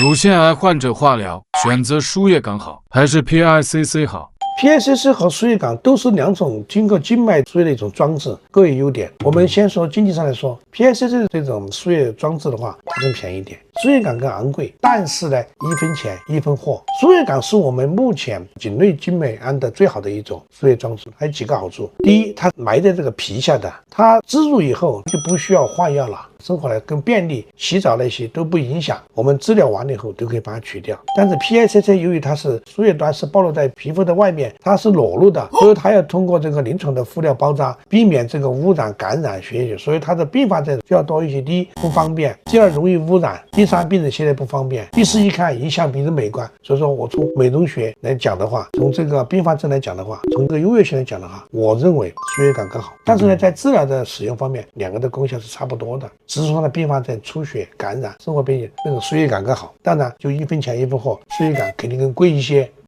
乳腺癌患者化疗选择输液杆好还是 PICC 好？ PICC 和输液杆都是两种经过静脉输液的一种装置，各有优点。我们先说经济上来说 ，PICC 这种输液装置的话，它更便宜一点，输液杆更昂贵，但是呢，一分钱一分货。输液杆是我们目前颈内静脉安的最好的一种输液装置，还有几个好处。第一，它埋在这个皮下的，它植入以后就不需要换药了。生活呢更便利，洗澡那些都不影响，我们治疗完了以后都可以把它取掉。但是 PICC 由于它是输液端是暴露在皮肤的外面，它是裸露的，所以它要通过这个临床的敷料包扎，避免这个污染感染血液，所以它的并发症就要多一些。第一，不方便；第二，容易污染；第三，病人携带不方便；第四，一看影响病人美观。所以说我从美容学来讲的话，从这个并发症来讲的话，从这个优越性来讲的话，我认为输液杆更好。但是呢，在治疗的使用方面，两个的功效是差不多的。只是说呢，并发症、出血、感染、生活变异，那个输液杆更好。当然，就一分钱一分货，输液杆肯定更贵一些。